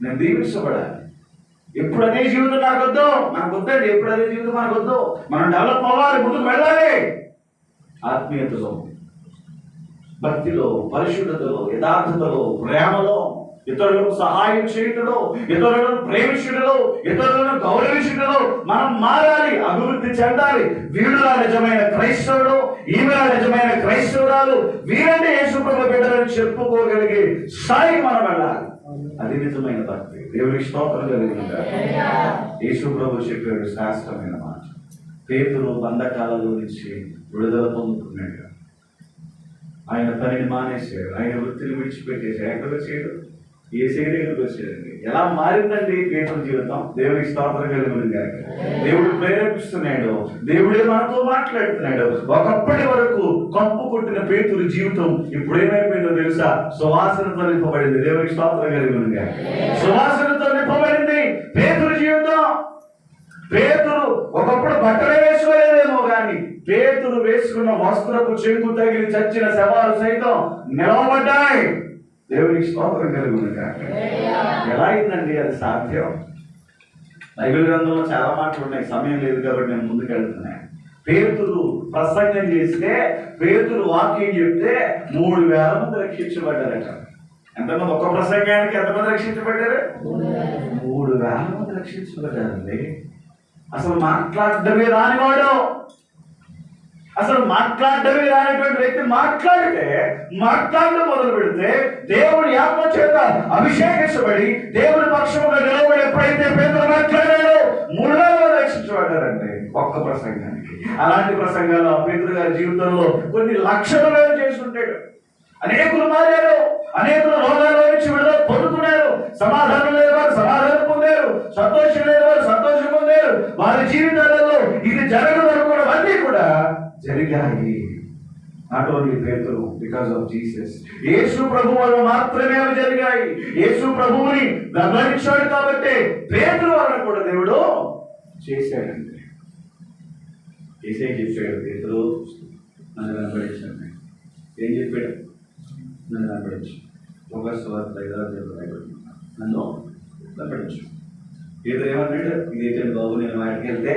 నేను దీవించబడాలి. ఎప్పుడు అదే జీవితం నాకు వద్దు, మనకు వద్దండి. ఎప్పుడు అదే జీవితం మనకు వద్దు. మనం డెవలప్ అవ్వాలి, ముందుకు వెళ్ళాలి. ఆత్మీయతలో, భక్తిలో, పరిశుద్ధతలో, యథార్థతలో, ప్రేమలో, ఇతరులకు సహాయం చేయటంలో, ఇతరులను ప్రేమించడంలో, ఇతరులను గౌరవించడంలో మనం మారాలి, అభివృద్ధి చెందాలి. వీడులా నిజమైన క్రైస్తవుడు, ఈమె నిజమైన క్రైస్తవురాలు, వీరంటే యేసుప్రభు బిడ్డలని చెప్పుకోగలిగే స్థాయికి మనం వెళ్ళాలి. అది నిజమైన భక్తి. దేవునికి స్తోత్రం కలుగునుగాక. యేసుప్రభు చెప్పాడు శాస్త్రమైన మాట. పేతురు బంధకాలలో నుంచి విడుదల పొందుకున్నాడు. ఆయన పనిని మానేశాడు, ఆయన వృత్తిని విడిచిపెట్టేశాడు. ఎక్కడ వచ్చాడు? ఏ శరీరంలోకి వచ్చాడండి. ఎలా మారిందండి పేతురు జీవితం? దేవునికి స్తోత్రం కలుగునుగాక. దేవుడు ప్రేరేపిస్తున్నాడు, దేవుడే మనతో మాట్లాడుతున్నాడు. ఒకప్పటి వరకు కంపు కొట్టిన పేతురు జీవితం ఇప్పుడు ఏమైపోయిందో తెలుసా? సువాసనతో నింపబడింది. దేవునికి స్తోత్రం కలుగునుగాక. సువాసనతో నింపబడింది పేతురు జీవితం. పేతురు ఒకప్పుడు బట్టలు వేసుకోలేదేమో కానీ పేతురు వేసుకున్న వస్త్రపు చెంగు తగిలి చచ్చిన శవాలు సైతం నిలవబడ్డాయి. దేవునికి స్తోత్రం కలుగునుగాక. ఎలా అయిందండి అది సాధ్యం? బైబిల్ గ్రంథంలో చాలా మాటలు ఉన్నాయి, సమయం లేదు కాబట్టి నేను ముందుకు వెళ్తున్నాను. పేతురు ప్రసంగం చేస్తే, పేతురు వాక్యం చెప్తే 3,000 మంది రక్షించబడ్డారట. ఎంతమంది? ఒక ప్రసంగానికి ఎంతమంది రక్షించబడ్డారు? 3,000 మంది రక్షించబడ్డారండి. అసలు మాట్లాడడమే రానివాడు, అసలు మాట్లాడడమే రానిటువంటి వ్యక్తి మాట్లాడడం మొదలు పెడితే దేవుని ఆత్మ చేత అభిషేకించబడి దేవుని పక్షముగా నిలబడి ఎప్పుడైతే పేతురు మాట్లాడాడో 3,000 రక్షించబడ్డారండి ఒక్క ప్రసంగానికి. అలాంటి ప్రసంగాలు ఆ పేతురు గారి జీవితంలో కొన్ని లక్షల వేలు చేసి ఉంటాడు. అనేకులు మారారు, అనేకులు రోగాల నుంచి విడుదల పొందుతున్నారు. సమాధానం లేని వారు సమాధానం పొందారు, సంతోషం లేని వారు సంతోషం పొందారు. వారి జీవితాలలో ఇది జరగదనుకోవడం అన్నీ కూడా జరిగాయి. నాట్ ఓన్లీ పేతురు, బికాస్ ఆఫ్ జీసస్. యేసు ప్రభు వల్ల మాత్రమే అవి జరిగాయి. యేసు ప్రభువుని వెంబడించాడు కాబట్టి పేతురు వలన కూడా దేవుడు చేశాడండి. ఏసై చెప్పాడు, పేతురు నన్ను వెంబడించండి. ఏం చెప్పాడు? నన్ను వెంబడించు. నన్ను వెంబడించు. పేతురు ఏమన్నాడు? ఇదైతే బాబు, నేను వాటికి వెళ్తే